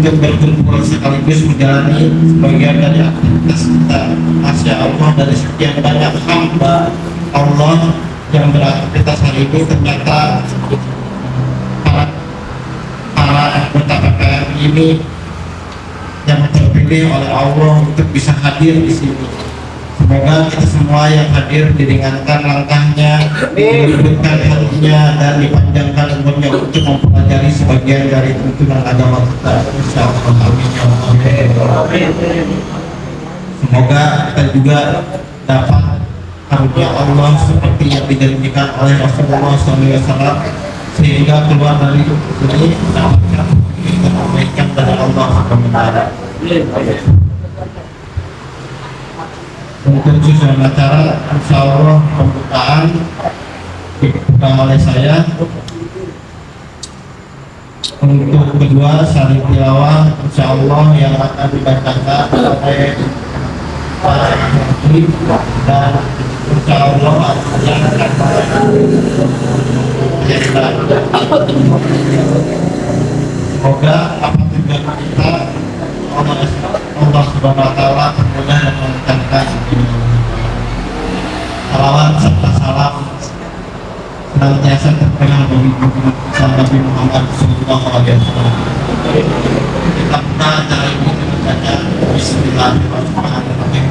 untuk berkumpul sekaligus menjalani sebagian dari aktivitas kita. Masya Allah, dari sekian banyak hamba Allah yang beraktivitas hari ini, ternyata para anggota PPM ini yang terpilih oleh Allah untuk bisa hadir di sini. Semoga kita semua yang hadir diringankan langkahnya, dilembutkan hatinya, dan dipanjangkan umurnya untuk mempelajari sebagian dari tuntunan agama kita. Insyaallah, amin ya Allah. Semoga kita juga dapat karunia Allah seperti yang dijanjikan oleh Rasulullah SAW, sehingga keluar dari sini mendapatkan kebaikan dari Allah Subhanahu wa Ta'ala. Untuk susunan acara, insya Allah pembukaan dibuka oleh saya. Untuk kedua, sari tilawah insya Allah yang akan dibacakan oleh para menteri, dan insya Allah yang akan semoga apa tujuan kita Allah Subhanahu wa Ta'ala mudah melancarkan. Salawat serta salam senantiasa terkenal bagi Nabi Muhammad Sallallahu Alaihi Wasallam. Kita buka acara ini dengan baca Bismillahirrahmanirrahim.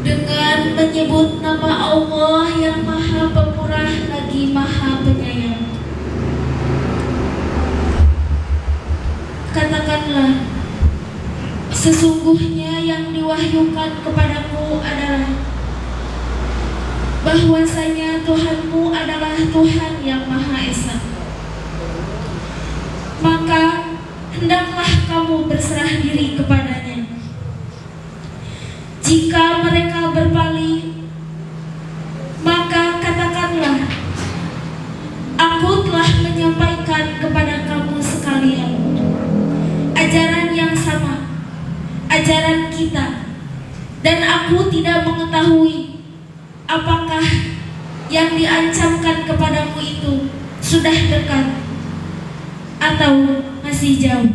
Dengan menyebut nama Allah yang Maha Pemurah lagi Maha Penyayang. katakanlah, sesungguhnya yang diwahyukan kepadaku adalah bahwasanya Tuhanmu adalah Tuhan yang Maha Esa. Maka hendaklah kamu berserah diri kepadanya. Jika mereka berpaling, maka katakanlah, aku telah menyampaikan kepada kamu sekalian ajaran yang sama, ajaran kita, dan aku tidak mengetahui apakah yang diancamkan kepadamu itu sudah dekat atau masih jauh.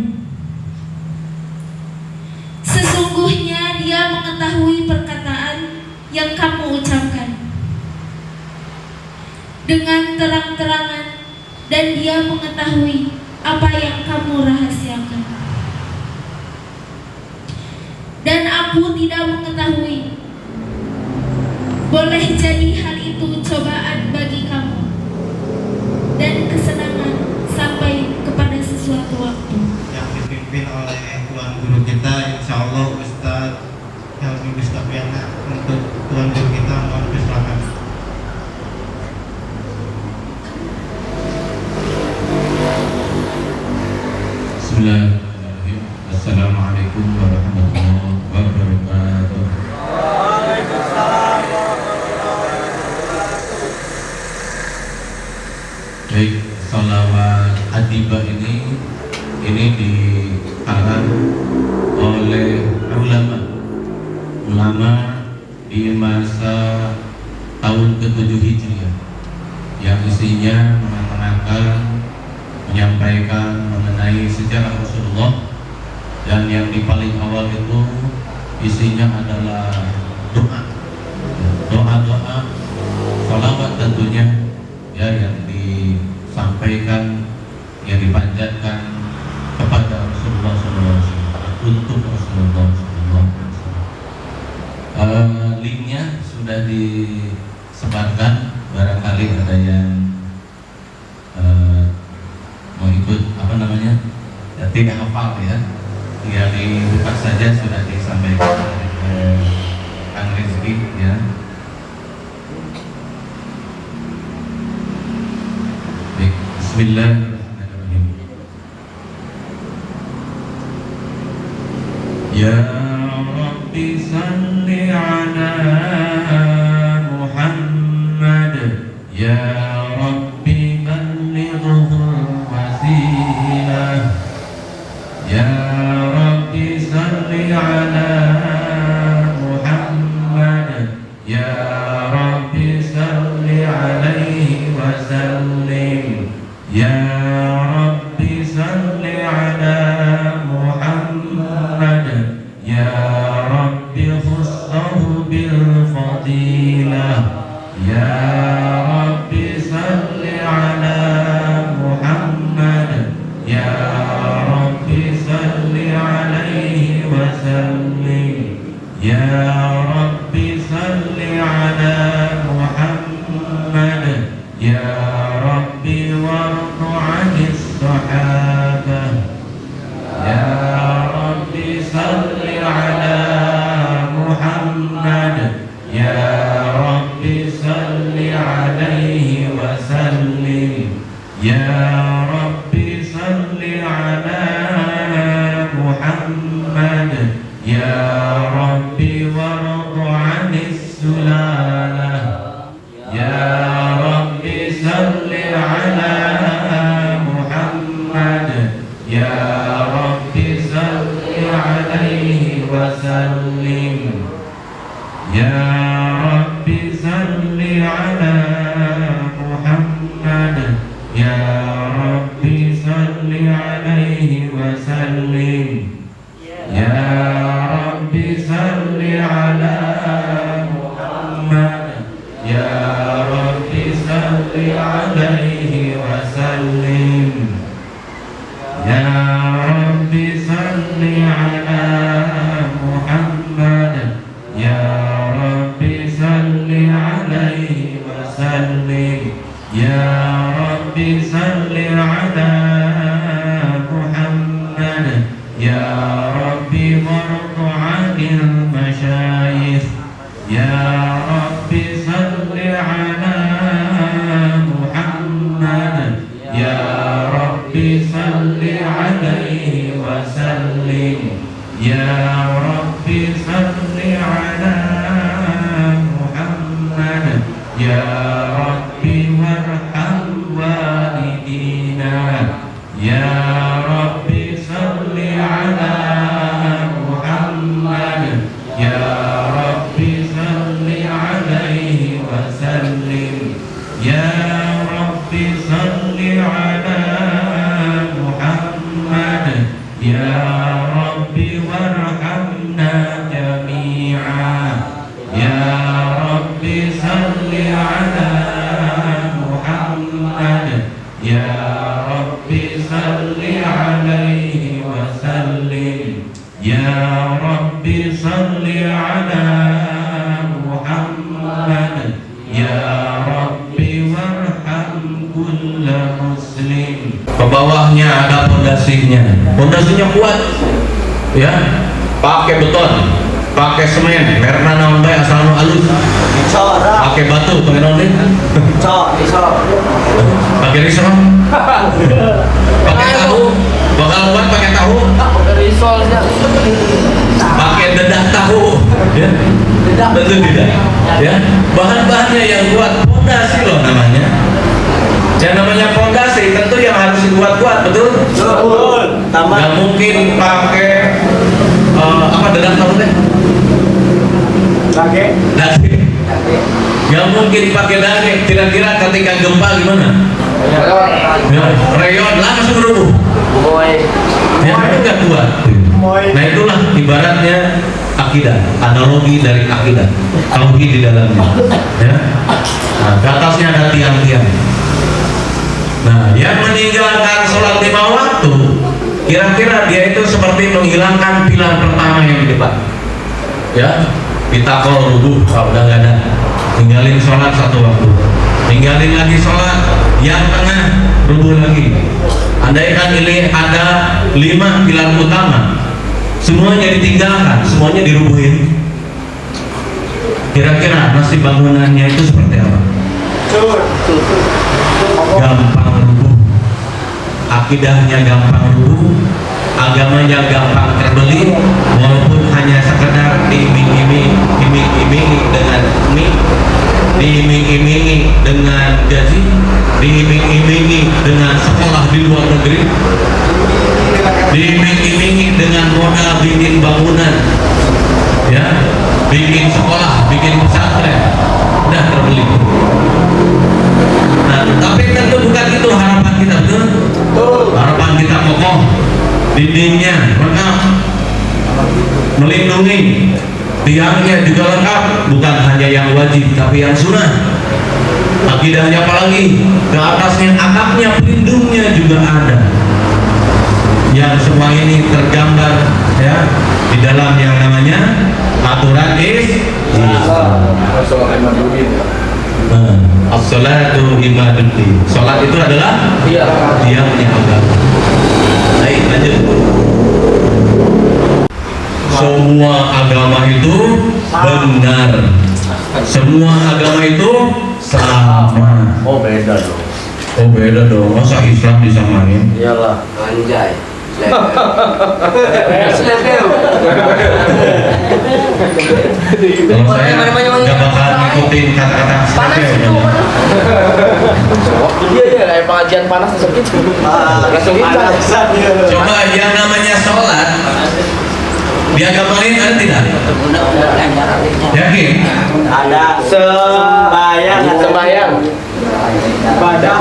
Sesungguhnya Dia mengetahui perkataan yang kamu ucapkan dengan terang-terangan, dan Dia mengetahui apa yang kamu rahasiakan. Dan aku tidak mengetahui. Boleh jadi hal itu cobaan bagi kamu dan kesenangan sampai kepada sesuatu waktu. Yang dipimpin oleh Tuan Guru kita, insya Allah Ustaz Helmi Gustafiana. Untuk Tuan Guru kita, mohon silakan. Bismillahirrahmanirrahim. Assalamualaikum warahmatullahi wabarakatuh. Baik, sholawat adibah ini dikarang oleh ulama di masa tahun ke-7 Hijriah, yang isinya menyampaikan mengenai sejarah Rasulullah, dan yang di paling awal itu isinya adalah doa sholawat tentunya, ya, yang disampaikan, yang dipanjatkan kepada Rasulullah SAW, untuk Rasulullah SAW. Linknya sudah disebarkan, barangkali ada yang mau ikut ya, tidak hafal ya, tinggal dibuka saja, sudah disampaikan oleh Kang Rizky ya. Baik, Bismillahirrahmanirrahim. Ya Rabbi salli ala Muhammad, ya Rabbi ballighhu wasilah, ya Rabbi salli ala Muhammad, ya Rabbi salli alaihi wa sallim, ya Rabbi salli ala Muhammad, ya Rabbi khussahu bil fadilah, ya Rabbi salli ala Muhammad, ya Rabbi salli alaihi wa sallim, ya Rabbi salli ala Muhammad, ya Rabbi warḍu 'anis sahabah, ya Rabbi salli ala Muhammad, ya Rabbi salli alaihi wa sallim, ya Rabbi salli ala Muhammad, ya Rabbi warḍu 'anis sulalah, ya Rabbi salli ala Muhammad, ya Rabbi salli alaihi wa sallim, ya Rabbi salli ala Muhammad, ya Rabbi salli alaihi wa sallim, ya Rabbi salli ala Muhammad, ya Rabbi salli alaihi wa sallim, ya Rabbi salli ala Muhammad, ya Rabbi salli alaihi wa Ya Rabbi warḍa 'anil masyayikh. Ya Rabbi salli 'ala Muhammad. Ya Rabbi salli 'alaihi wa sallim. Ya Rabbi salli 'ala Muhammad. Ya Rabbi warham walidina. Ya Rabbi salli 'ala Muhammad. Ya Rabbi salli 'alaihi wa sallim. Ya Rabbi salli 'ala Muhammad. Ya Rabbi warhamna jami'a. Ya Rabbi salli 'ala Muhammad. Ya Rabbi salli 'alaihi wa sallim. Ya Rabbi salli 'ala Muhammad. Ya Rabbi warham kulla muslim. Ke bawahnya ada pondasinya. Pondasinya kuat. Ya, pakai beton, pakai semen, merna naon bae asal nu alus. Pakai batu, pakai naon deui? Pakai risol. Pakai tahu. Bakal kuat pakai tahu. Pakai dedak tahu. Ya. Tentu tidak. Ya. Bahan-bahannya yang kuat, pondasi loh namanya. Yang namanya pondasi tentu yang harus kuat-kuat, betul? Betul. Nggak mungkin pakai apa dedak tahu deh? Pakai Daging. Nggak mungkin pakai daging. Kira-kira ketika gempa gimana? Ya, reyon langsung rubuh. Ya, itu nggak kuat. Nah itulah ibaratnya akidah, analogi dari akidah, tauhid di dalamnya. Ya. Nah, di atasnya ada tiang-tiang. Nah, yang meninggalkan sholat 5 waktu, kira-kira dia itu seperti menghilangkan pilar pertama yang di depan. Ya, kita kalau rubuh, kalau udah nggak ada, tinggalin sholat 1 waktu, tinggalin lagi sholat, yang tengah rubuh lagi. Andaikan ini ada 5 pilar utama, semuanya ditinggalkan, semuanya dirubuhin. Kira-kira nasib bangunannya itu seperti apa? Gampang rubuh, akidahnya gampang rubuh, agamanya gampang terbeli, walaupun hanya sekedar diiming-imingi dengan mie, diiming-imingi dengan gaji, diiming-imingi dengan sekolah di luar negeri, diiming-imingi dengan modal bikin bangunan, ya, bikin sekolah, bikin pesantren, udah terbeli. Nah, tapi tentu bukan itu harapan kita, betul? Harapan kita kokoh, dindingnya lengkap, melindungi, tiangnya juga lengkap, bukan hanya yang wajib tapi yang sunnah. Akidahnya apalagi, ke atasnya atapnya pelindungnya juga ada. Yang semua ini tergambar ya di dalam yang namanya aturan Islam. As-salatu ibaduddin. Salat itu adalah tiangnya agama. Baik, lanjut. Semua agama itu benar. Semua agama itu sama. Oh beda dong. Oh beda dong. Masa Islam disamain? Iyalah. Anjay. Kalau saya nggak bakal ngikutin kata-kata slebel. Iya ya, kayak pengajian panas langsung gitu. Langsung gitu. Coba yang namanya sholat di agama lain ada tidak? Yakin? Ada sembayang. Ibadah.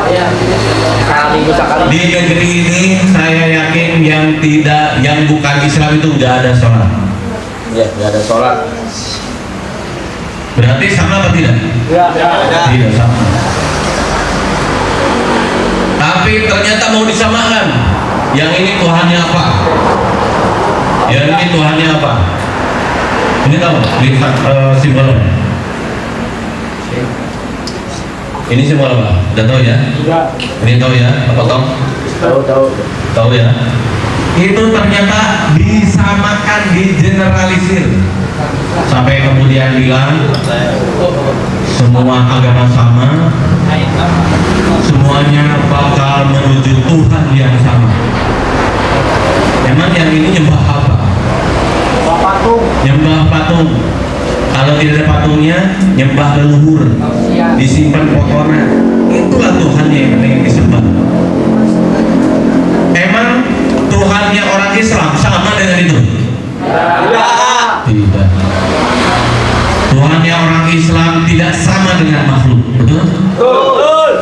Di negeri ini saya yakin yang bukan Islam itu nggak ada sholat. Ya, nggak ada sholat. Berarti sama apa tidak? Tidak sama. Tapi ternyata mau disamakan. Yang ini Tuhannya apa? Yang ini Tuhannya apa? Ini tahu? Lihat simbolnya. Ini simbol apa? Udah tahu ya? Ini tahu ya? Apa tahu? Tahu. Tahu ya? itu ternyata disamakan, digeneralisir, sampai kemudian bilang semua agama sama, semuanya bakal menuju Tuhan yang sama. Emang yang ini nyembah apa? Patung. Nyembah patung. Kalau tidak ada patungnya, nyembah leluhur, disimpan fotonya. Itulah Tuhannya yang penting disembah. Emang Tuhannya orang Islam sama dengan itu? Tidak. Tuhannya orang Islam tidak sama dengan makhluk, betul? Betul.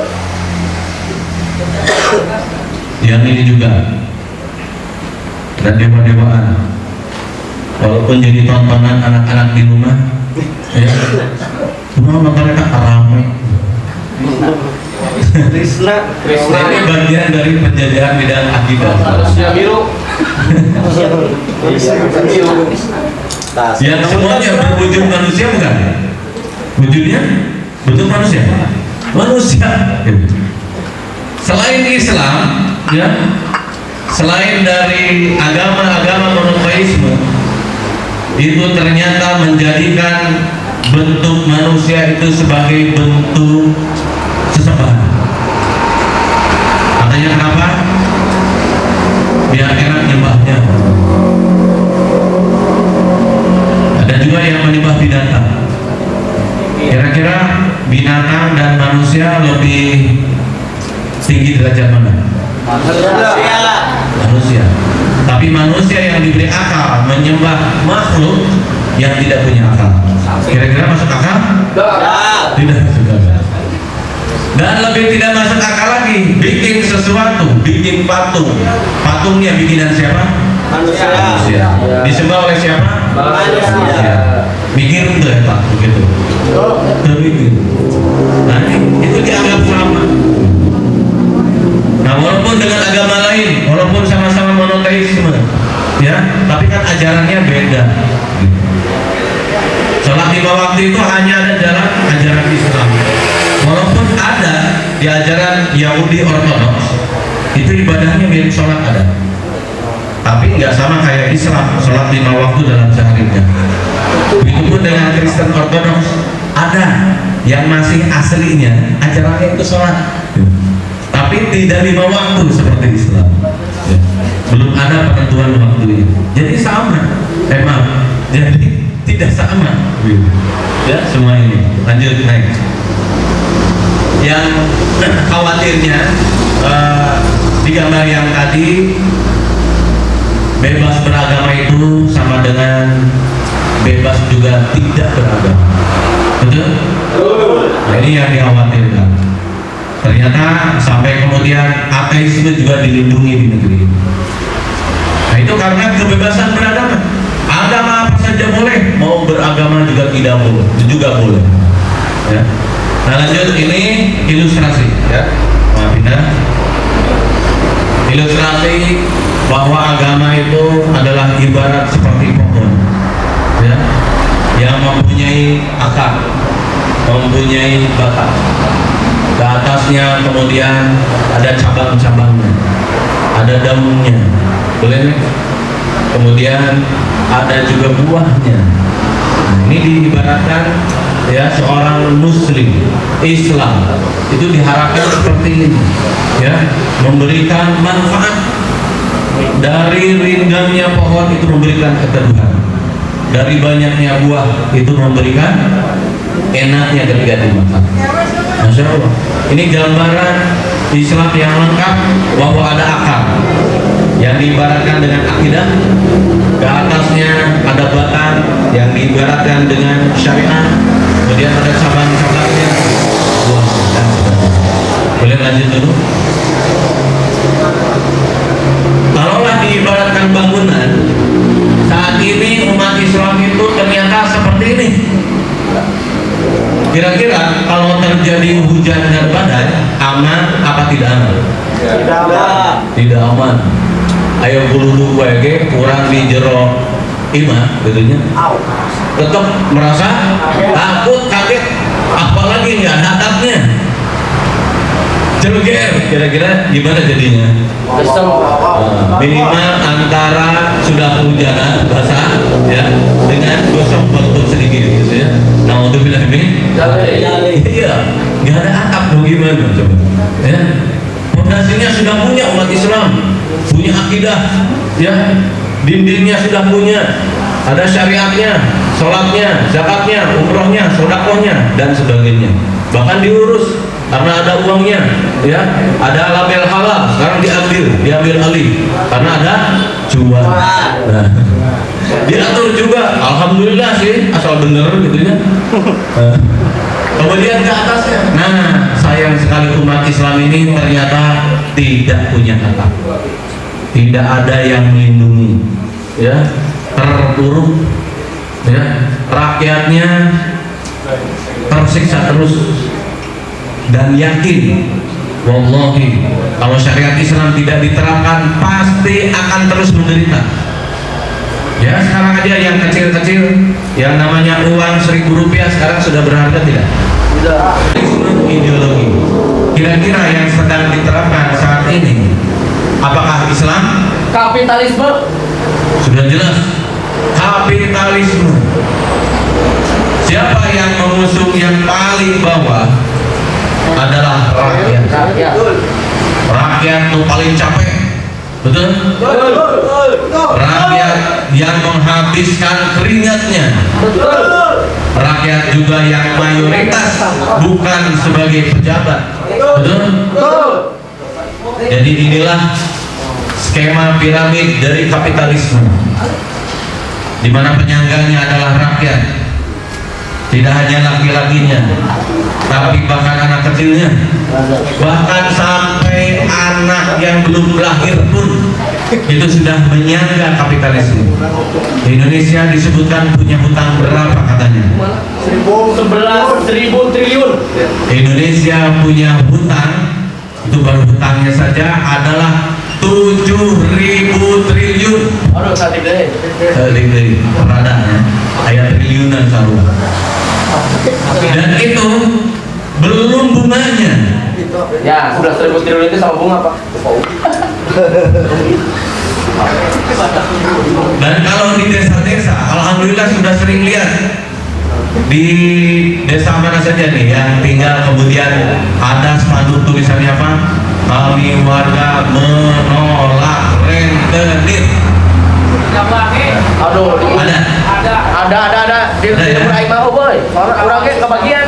Yang ini juga. Dan dewa-dewaan, walaupun jadi tontonan anak-anak di rumah, ya, semua mereka ramai. Krishna. Ini bagian dari penjajahan bidang akidah. Manusia biru. Yang semuanya berwujud manusia bukan? Wujudnya bentuk manusia. Manusia. Selain Islam, ya, selain dari agama-agama monoteisme, itu ternyata menjadikan bentuk manusia itu sebagai bentuk sesembahan. Katanya kenapa? Biar enak nyembahnya. Ada juga yang menyembah binatang. Kira-kira binatang dan manusia lebih tinggi derajat mana? Manusia. Tapi manusia yang diberi akal menyembah makhluk yang tidak punya akal. Kira-kira masuk akal? Tidak masuk akal. Dan lebih tidak masuk akal lagi, bikin sesuatu, bikin patung. Patungnya bikinan siapa? Manusia. Disembah oleh siapa? Manusia. Mikir tuh ya Pak, begitu. Terpikir. Nah, itu dianggap sama. Nah, walaupun dengan agama lain, walaupun sama-sama monoteisme, ya, tapi kan ajarannya beda. Sholat 5 waktu itu hanya ada dalam ajaran Islam. Walaupun ada di ajaran Yahudi Ortodoks, itu ibadahnya mirip sholat ada, tapi nggak sama kayak Islam, sholat 5 waktu dalam seharinya. Begitupun dengan Kristen Ortodoks, ada yang masih aslinya ajarannya itu sholat, tapi tidak 5 waktu seperti Islam. Ya. Belum ada penentuan waktunya. Jadi sama, emang. Jadi tidak sama. Ya, semua ini. Lanjut naik. Yang khawatirnya di gambar yang tadi, bebas beragama itu sama dengan bebas juga tidak beragama. Betul? Nah, ini yang dikhawatirkan. Ternyata sampai kemudian ateisme juga dilindungi di negeri ini. Nah, itu karena kebebasan beragama. Agama apa saja boleh, mau beragama juga tidak boleh, juga boleh. Ya. Nah, lanjut, ini ilustrasi, ya. Maafin ya. Ilustrasi bahwa agama itu adalah ibarat seperti pohon, ya, yang mempunyai akar, mempunyai batang. Ke atasnya kemudian ada cabang-cabangnya, ada daunnya, boleh nih? Kemudian ada juga buahnya. Nah, ini diibaratkan, ya, seorang muslim Islam itu diharapkan seperti ini, ya, memberikan manfaat. Dari ringgangnya pohon itu memberikan keteduhan, dari banyaknya buah itu memberikan enaknya ketika dimakan. Masya Allah, ini gambaran Islam yang lengkap, bahwa ada akar yang diibaratkan dengan akidah, ke atasnya ada batang yang diibaratkan dengan syariat, kemudian ada cabang-cabangnya, buah dan sebagainya. Boleh lanjut dulu? Kalaulah diibaratkan bangunan, saat ini umat Islam itu ternyata seperti ini. Kira-kira kalau terjadi hujan dan badai, aman apa tidak aman? Tidak aman. Ayo bulu WG kurang di jero ima, betulnya. Tetap merasa takut, kaget, apalagi nggak ada atapnya. CLGR kira-kira gimana jadinya? Kesem. Minimal antara sudah hujan basah ya dengan gosong balut sedikit gitu ya. Nah untuk bilang ini iya nggak ada atap mau gimana coba ya. Fondasinya sudah punya umat Islam, punya akidah ya, dindingnya sudah punya, ada syariatnya, sholatnya, zakatnya, umrohnya, sodakohnya dan sebagainya, bahkan diurus karena ada uangnya ya, ada label halal sekarang diambil alih karena ada cuan. Nah, diatur juga, alhamdulillah sih asal bener gitu ya. Kemudian ke atasnya, nah sayang sekali umat Islam ini ternyata tidak punya atap, tidak ada yang melindungi ya, terpuruk ya, rakyatnya tersiksa terus. Dan yakin wallahi kalau syariat Islam tidak diterapkan pasti akan terus menderita ya. Sekarang aja yang kecil-kecil yang namanya uang 1.000 rupiah sekarang sudah berharga tidak? Sudah. Ideologi kira-kira yang sedang diterapkan saat ini apakah Islam? Kapitalisme. Sudah jelas kapitalisme. Siapa yang mengusung yang paling bawah adalah rakyat. Rakyat itu paling capek, betul? Rakyat yang menghabiskan keringatnya. Rakyat juga yang mayoritas bukan sebagai pejabat, betul? Jadi inilah skema piramid dari kapitalisme, di mana penyangganya adalah rakyat. Tidak hanya laki-lakinya, tapi bahkan anak kecilnya, bahkan sampai anak yang belum lahir pun itu sudah menyangga kapitalisme. Di Indonesia disebutkan punya hutang berapa katanya? 1.000 triliun. Indonesia punya hutang, itu baru hutangnya saja adalah 7.000 triliun. Aduh, sakit deh. Peradanya ayat triliunan selalu. Dan itu belum bunganya. Ya, sudah 1.000 triliun itu sama bunga, Pak. Dan kalau di desa-desa, alhamdulillah sudah sering lihat di desa mana saja nih yang tinggal kemudian ada spanduk tulisannya apa? Kami warga menolak rentenir. Aduh, ada. Di dapur aing mah boy. Orang ge kebagian.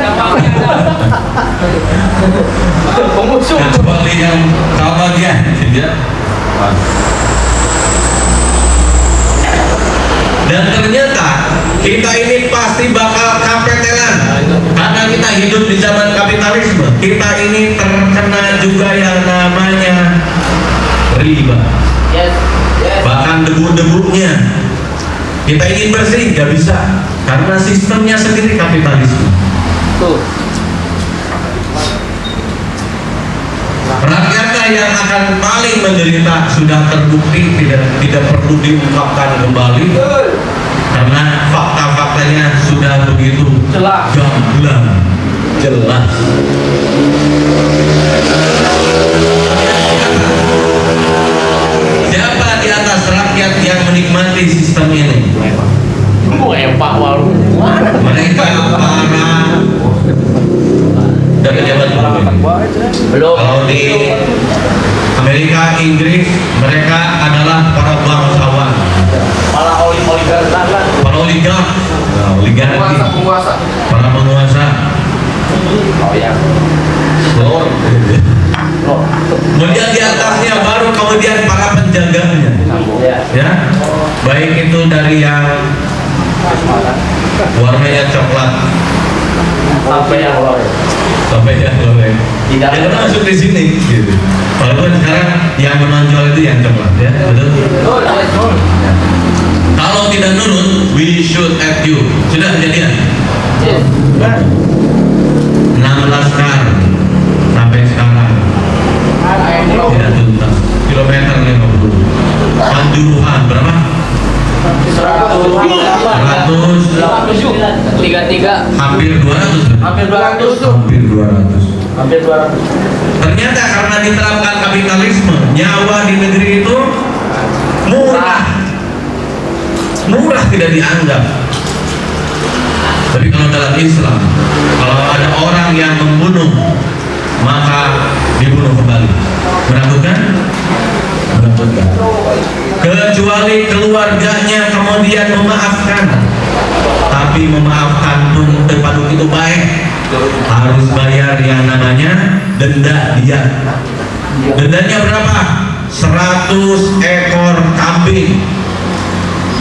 Pemusuh. Kecuali yang kebagian, ya. Dan ternyata kita ini pasti bakal kapetelan karena kita hidup di zaman kapitalisme. Kita ini terkena juga yang namanya riba. Yes. Bahkan debu-debunya kita ingin bersih nggak bisa karena sistemnya sendiri kapitalisme. Tuh. Rakyatnya yang akan paling menderita sudah terbukti, tidak perlu diungkapkan kembali karena fakta-faktanya sudah begitu gamblang jelas. Siapa di atas rakyat yang menikmati sistem ini? Pak warung. Mereka para dan pejabat Belum. Kalau di Amerika, Inggris, mereka adalah para bangsawan, Malah oligark kan. para oligark, Penguasa. para penguasa. Oh ya. Lord. Kemudian di atasnya baru kemudian para penjaganya, ya, baik itu dari yang warnanya coklat Sampai yang goreng. Tidak Yang masuk di sini, gitu. Walaupun sekarang yang menonjol itu yang coklat, ya, betul. Kalau tidak nurut, we shoot at you. Sudah kejadian. 16 kali sampai sekarang tidak tuntas. Kilometer 50. Kanjuruhan berapa? 100. 33. Hampir 200. Hampir 200. Hampir 200. Hampir 200. Ternyata karena diterapkan kapitalisme, nyawa di negeri itu murah. Murah tidak dianggap. Tapi kalau dalam Islam, kalau ada orang yang membunuh, maka dibunuh kembali. Menakutkan? Menakutkan. Kecuali keluarganya kemudian memaafkan. Tapi memaafkan pun tempat itu baik, harus bayar yang namanya denda dia. Dendanya berapa? 100 ekor kambing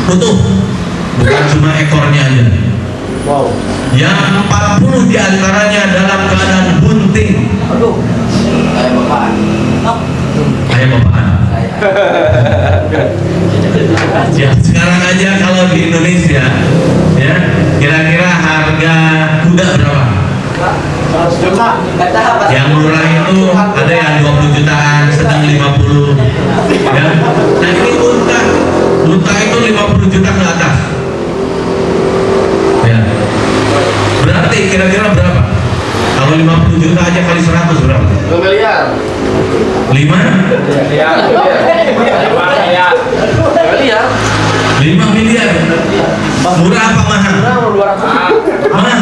utuh, bukan cuma ekornya aja. Wow. Yang 40 diantaranya dalam keadaan bunting. Aduh. Kayak bapak. Kayak bapaan. Ya, sekarang aja kalau di Indonesia, ya kira-kira harga kuda berapa? 100 juta. Yang murah itu ada yang 20 jutaan, sedang 50. Ya. Nah ini unta, unta itu 50 juta ke atas. Ya. Berarti kira-kira berapa? Kalau 50 juta aja kali 100 berapa? 2 miliar. 5? Miliar. 5 miliar. Murah apa mahal? 200. Mahal.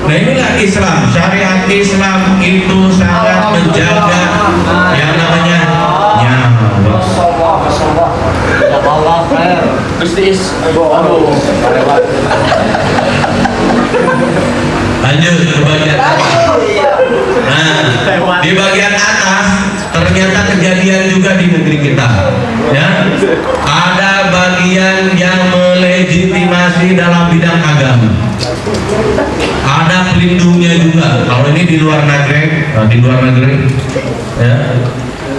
Nah inilah Islam, syariat Islam itu sangat menjaga yang namanya nyawa. Masyaallah. Allah khair. Bisnis. Aduh. Lanjut ke bagian atas. Nah, di bagian atas ternyata kejadian juga di negeri kita. Ya, ada bagian yang melegitimasi dalam bidang agama. Ada pelindungnya juga. Kalau ini di luar negeri, ya,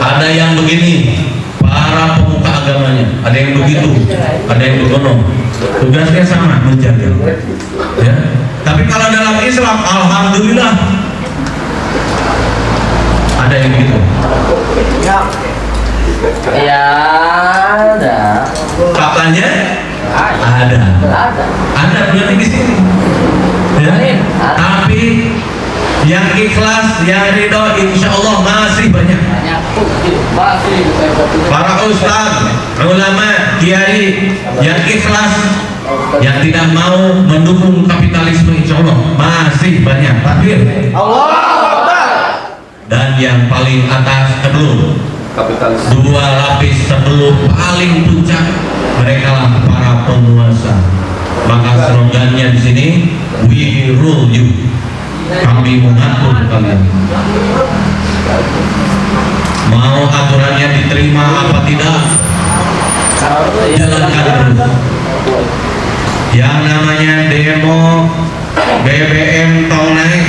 ada yang begini. Para pemuka agamanya, ada yang begitu, ada yang begono. Tugasnya sama, menjaga. Ya. Tapi kalau dalam Islam, alhamdulillah ada yang begitu. Ya, ada. Faktanya ada. Ada berarti di sini. Ya. Tapi yang ikhlas, yang ridho, insya Allah masih banyak. Para ustaz, ulama, kiai yang ikhlas, yang tidak mau mendukung kapitalisme, insya Allah masih banyak. Takbir. Dan yang paling atas sebelum Kapitalis. 2 lapis sebelum paling puncak, mereka lah para penguasa. Maka slogannya di sini, we rule you. Kami mengatur kalian. Mau aturannya diterima apa tidak, jalankan terus. Yang namanya demo BBM tol naik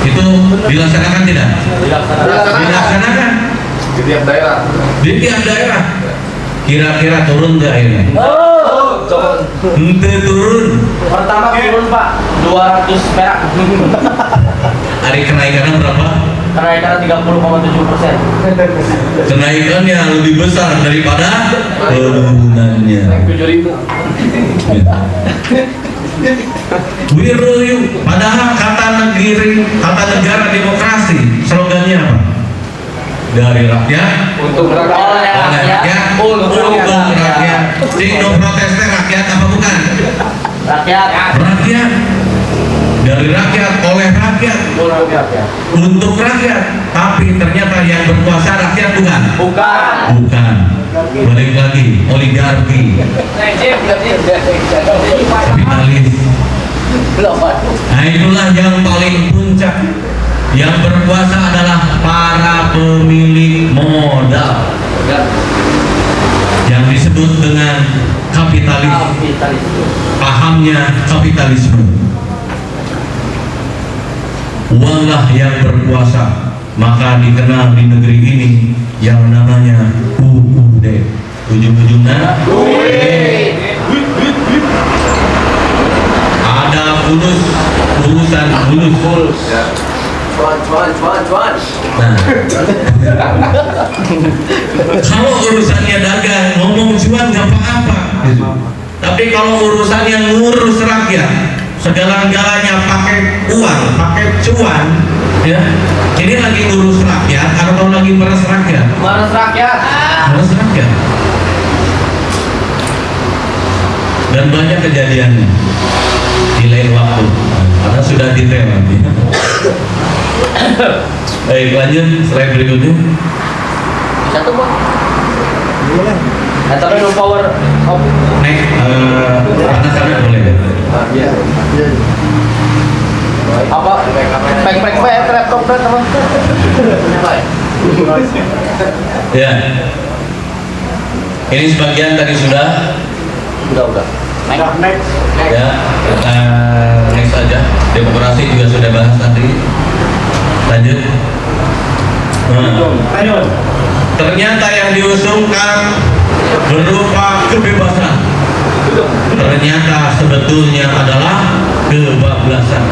itu dilaksanakan tidak? Dilaksanakan Di tiap daerah. di tiap daerah. Kira-kira turun nggak akhirnya? Ente turun. Pertama turun Pak, 200 perak. Hari kenaikannya berapa? Kenaikan 30,7%. Kenaikannya lebih besar daripada penurunannya. 7.000. We rule you. Padahal kata negara demokrasi, slogannya apa? Dari rakyat, Untuk rakyat. Oleh oleh rakyat, untuk rakyat. Dino protesnya rakyat apa bukan? Rakyat. Rakyat. Dari rakyat, oleh rakyat, untuk rakyat. Tapi ternyata yang berkuasa rakyat bukan? Bukan. Bukan. Balik lagi, oligarki, kapitalis. Nah itulah yang paling puncak. Yang berkuasa adalah para pemilik modal, yang disebut dengan kapitalis. Pahamnya kapitalisme. Uanglah yang berkuasa, maka dikenal di negeri ini yang namanya UUD. Ujung-ujungnya ada urusan fulus. Cuan. Nah, kalau urusannya dagang, ngomong cuan nggak apa-apa. Tapi kalau urusannya ngurus rakyat, segala-galanya pakai uang, pakai cuan, ya. Ini lagi ngurus rakyat atau lagi meres rakyat? Meres rakyat. Meres rakyat. Dan banyak kejadiannya di lain waktu, karena sudah detail nanti. Baik, lanjut slide berikutnya. Satu bang. Tapi no power off. Next, anak-anak boleh ya? Apa? Back laptop teman. Ya. Ini sebagian tadi sudah. Udah. Next. Ya, next aja. Demokrasi juga sudah bahas tadi. Lanjut. Ternyata yang diusungkan berupa kebebasan. Ternyata sebetulnya adalah kebablasan.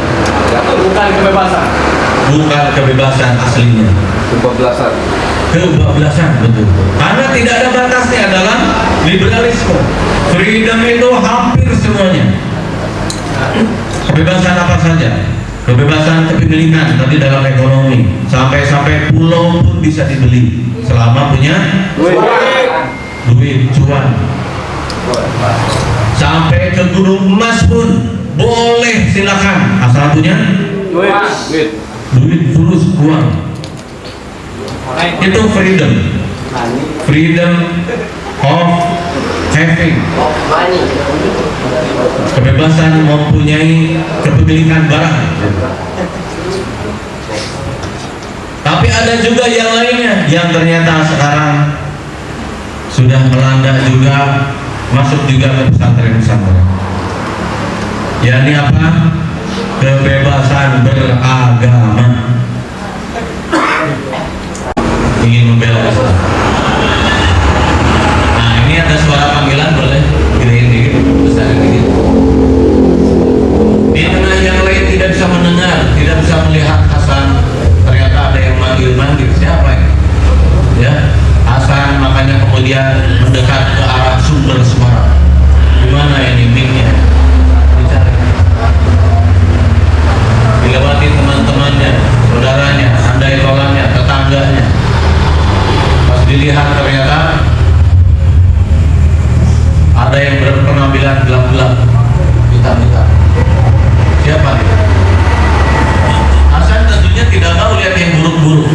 Bukan kebebasan. Bukan kebebasan aslinya. Kebablasan. Kebablasan, betul. Karena tidak ada batasnya dalam liberalisme. Freedom itu hampir semuanya. Kebebasan apa saja? Kebebasan kepemilikan tadi dalam ekonomi, sampai pulau pun bisa dibeli selama punya duit cuan. Sampai ke gunung emas pun boleh, silakan asal punya duit fulus uang. Itu freedom of having, kebebasan mempunyai kepemilikan barang. Tapi ada juga yang lainnya yang ternyata sekarang sudah melanda juga, masuk juga ke pesantren-pesantren. yakni apa? Kebebasan beragama. Ingin membela Islam. Nah, ini ada suara panggilan, boleh gedein dikit, besarin dikit. Di tengah yang lain tidak bisa mendengar, tidak bisa melihat Hasan, ternyata ada yang manggil-manggil. Siapa ini? Ya, Hasan, makanya kemudian mendekat ke arah sumber suara. Gimana ini mic-nya? Dicari. Dilewati teman-temannya, saudaranya, andai tolanya, tetangganya. Pas dilihat ternyata ada yang berpenampilan gelap-gelap, hitam-hitam. Siapa nih? Hasan tentunya tidak mau lihat yang buruk-buruk,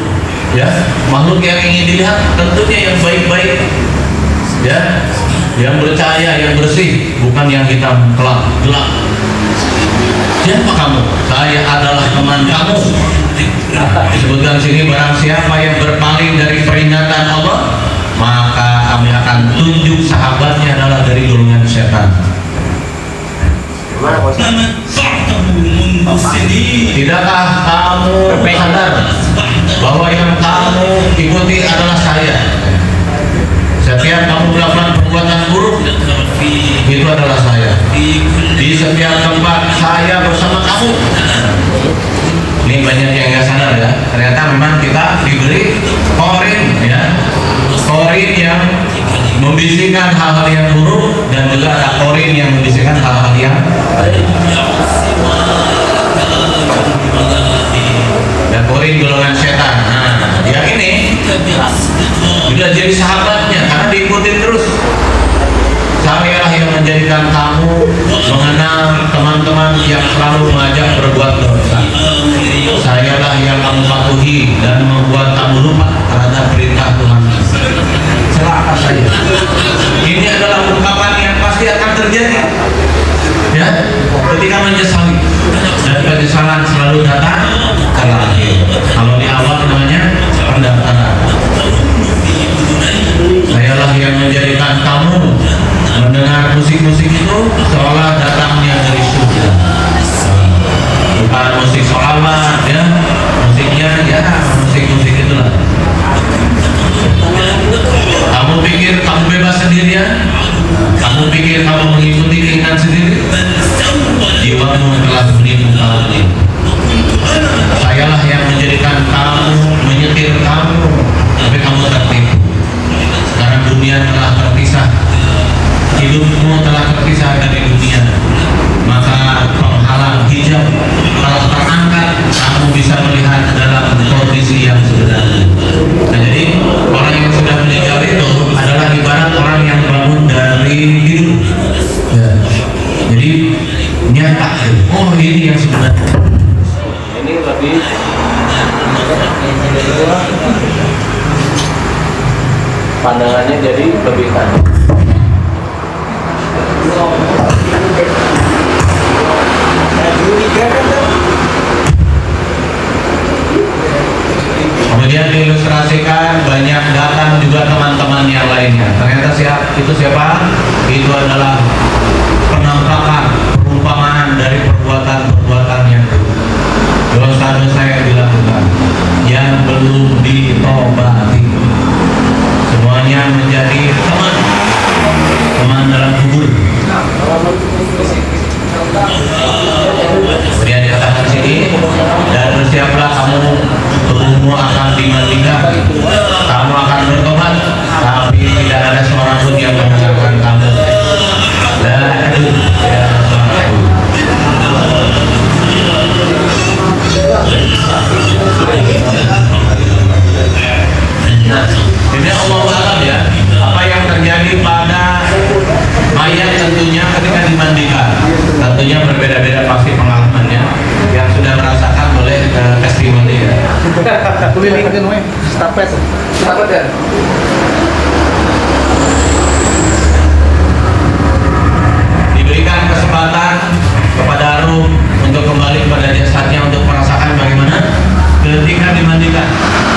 ya. Makhluk yang ingin dilihat tentunya yang baik-baik, ya, yang bercahaya, yang bersih, bukan yang hitam gelap. Siapa kamu? Saya adalah teman kamu. Disebutkan sini, barang siapa yang berpaling dari peringatan Allah, maka kami akan tunjuk sahabatnya adalah dari golongan setan. Tidakkah kamu sadar bahwa yang kamu ikuti adalah saya? Setiap kamu melakukan perbuatan buruk, itu adalah saya. Di setiap tempat saya bersama kamu. Ini banyak yang nggak sadar, ya. Ternyata memang kita diberi korin, ya, korin yang membisikkan hal-hal yang buruk, dan juga ada korin yang membisikkan hal-hal yang baik. Dan korin golongan setan. Nah, yang ini sudah jadi sahabatnya karena diikuti terus. Sayalah yang menjadikan kamu mengenal teman-teman yang selalu mengajak berbuat dosa. Sayalah yang kamu patuhi dan membuat kamu lupa terhadap perintah Tuhan. Celaka saya. Ini adalah ungkapan yang pasti akan terjadi, ya, ketika menyesali. Dan penyesalan selalu datang setelah akhir. Kalau di awal namanya pendaftaran. Sayalah yang menjadikan kamu mendengar musik-musik itu seolah datangnya dari surga. Bukan musik sholawat, ya, musiknya ya musik-musik itulah. Kamu pikir kamu bebas sendirian? Kamu pikir kamu mengikuti keinginan sendiri? Jiwamu telah menipu kamu. Sayalah yang menjadikan kamu, menyetir kamu, tapi kamu tertipu. Sekarang dunia telah terpisah, hidupmu telah terpisah dari dunia, maka penghalang ini yang sebenarnya. Ini lebih pandangannya jadi lebih tajam. Kemudian diilustrasikan banyak datang juga teman-teman yang lainnya. Ternyata itu siapa? Itu adalah penampakan, perumpamaan dari perbuatan-perbuatan yang dulu. Dosa-dosa yang dilakukan, yang belum ditobati, semuanya menjadi teman dalam kubur. Kemudian dikatakan sini, dan bersiaplah kamu, tubuhmu akan dimandikan, kamu akan bertobat, tapi tidak ada seorang pun yang mendengarkan kamu. Dan tidak ada seorang pun. Jadi Allah alam ya, apa yang terjadi pada mayat tentunya ketika dimandikan, tentunya berbeda-beda pasti pengalamannya. Yang sudah merasakan boleh testimoni ya. Kulilingkan we, stapet. Stapet ya. Diberikan kesempatan kepada Rum untuk kembali kepada jasadnya untuk merasakan bagaimana ketika dimandikan,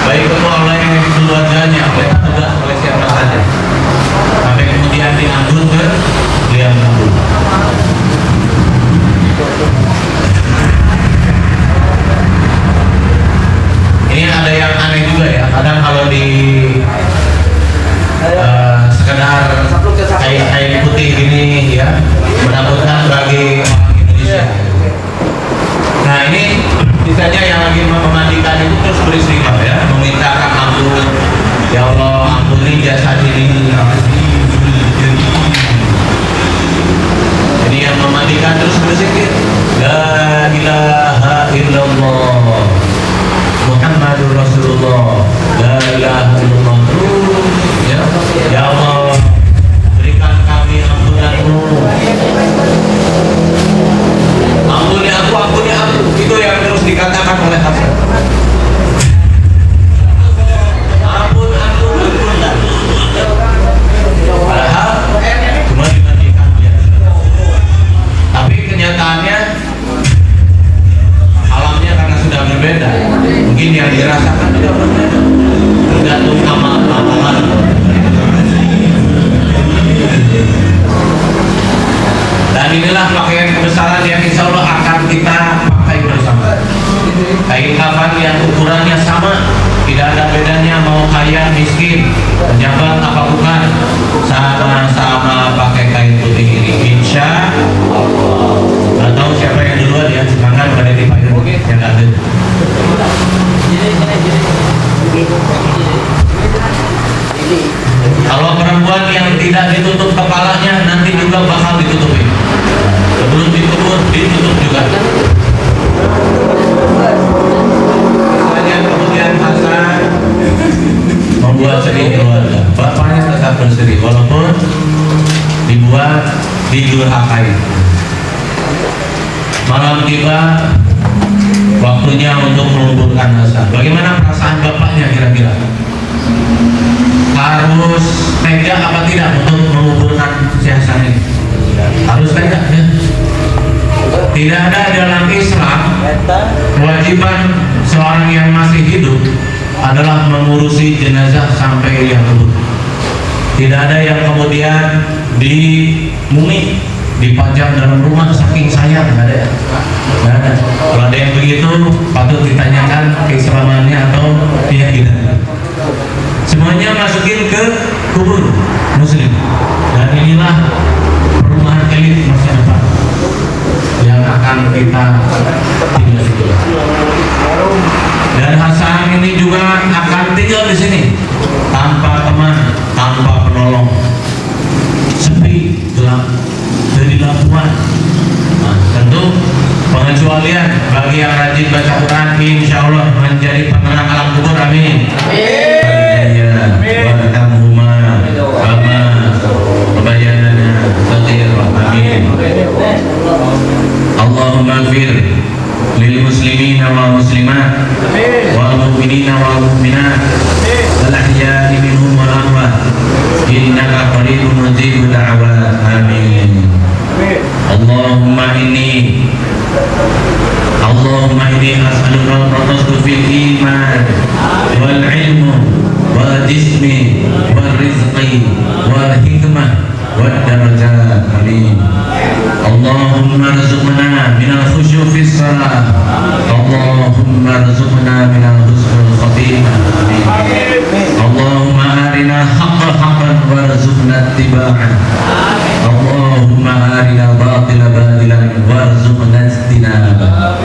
baik itu oleh keluarganya, oleh petugas, oleh siapa saja, sampai kemudian diangkut ke liang kubur. Ini ada yang aneh juga ya, kadang kalau di sekedar kain putih gini ya, menakutkan bagi orang Indonesia. Nah ini misalnya yang lagi memandikan itu terus beristighfar ya, memintakan ampun, ya Allah ampuni jasad ini. Jadi yang memandikan terus berzikir, La ilaha illallah Muhammadur Rasulullah, La ilaha illallah terus ya, ya Allah berikan kami ampunanmu, ampuni aku, itu yang terus dikatakan oleh Hasan. Ampun aku. Padahal cuma dimandikan dia. Tapi kenyataannya alamnya karena sudah berbeda. Mungkin yang dirasakan juga berbeda. Tergantung amalan. Dan inilah pakaian kebesaran yang insya Allah akan kita pakai bersama. Kain kafan yang ukurannya sama, tidak ada bedanya mau kaya miskin, pejabat apa bukan, sama-sama pakai kain putih ini. Insya Allah. Nggak tahu siapa yang duluan ya, sekarang berada di payung yang ada. Kalau perempuan yang tidak ditutup kepalanya nanti juga bakal ditutupi. Sebelum dikubur ditutup juga. Kemudian Hasan membuat sedih keluarga. Bapaknya tetap bersedih walaupun dibuat didurhakai. Malam tiba, waktunya untuk menguburkan Hasan. Bagaimana perasaan bapaknya kira-kira? Harus tega apa tidak untuk menguburkan si Hasan ini? Harus tega ya? Tidak ada dalam Islam kewajiban seorang yang masih hidup adalah mengurusi jenazah sampai ia kubur. Tidak ada yang kemudian dimumi, dipajang dalam rumah saking sayang, nggak ada. Nggak ada. Kalau ada yang begitu patut ditanyakan keislamannya atau keyakinannya. Semuanya masukin ke kubur muslim. Dan inilah perumahan elit masa depan yang akan kita tinggal di sini. Dan Hasan ini juga akan tinggal di sini tanpa teman, tanpa penolong, sepi, gelap, kedilapaan. Nah, tentu pengecualian bagi yang rajin baca Quran, insya Allah menjadi penerang alam kubur. Amin. Warhamhuma kama rabbayana shaghira. Amin. Allah Allahumma ighfir lil muslimina wal muslimat wal mu'minina wal mu'minat wal ahya'i minhum wal amwat innaka qaribun mujibud da'wat. Amin. Allahumma inni as'aluka al-taqaddus fil iman wal ilmu wal jismi wal rizqi wal hikmah wal darajat. Amin. Allahumma rzuqna minal khusyu' fis salat. Allahumma rzuqna minal husnul khatimah. Amin. Allahumma arina haqqan haqqan warzuqna ittiba'ah. Allahumma arina batila batilan warzuqna ijtinabah.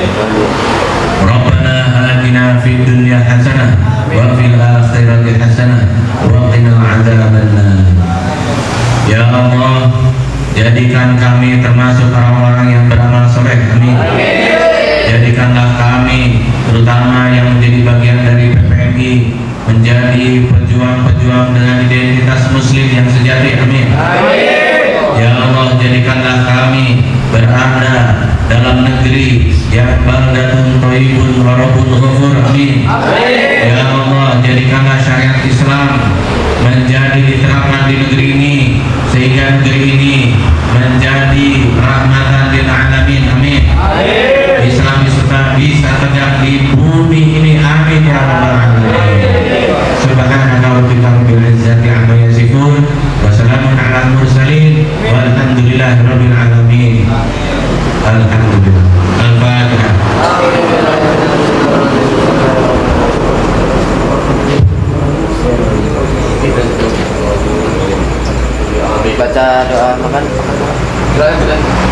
Rabbana atina fid dunya hasanah wa fil akhirati hasanah wa qina adzabannar. Ya Allah, jadikan kami termasuk orang-orang yang beramal soleh. Amin. Jadikanlah kami, terutama yang menjadi bagian dari PPMI, menjadi pejuang-pejuang dengan identitas muslim yang sejati. Amin. Ya Allah, jadikanlah kami berada dalam negeri yang baldatun thayyibun wa rabbun ghafur. Amin. Ya Allah, jadikanlah syariat Islam menjadi diterapkan di negeri ini, sehingga negeri ini menjadi rahmatan lil alamin. Amin. Islam bisa tegak di bumi ini. Amin ya rabbal alamin. Subhanaka rabbil izzati amma yasifun wa salamun alal mursalin walhamdulillahi rabbil alamin. Alhamdulillah. Al-Fatihah. Baca doa makan. Sudah.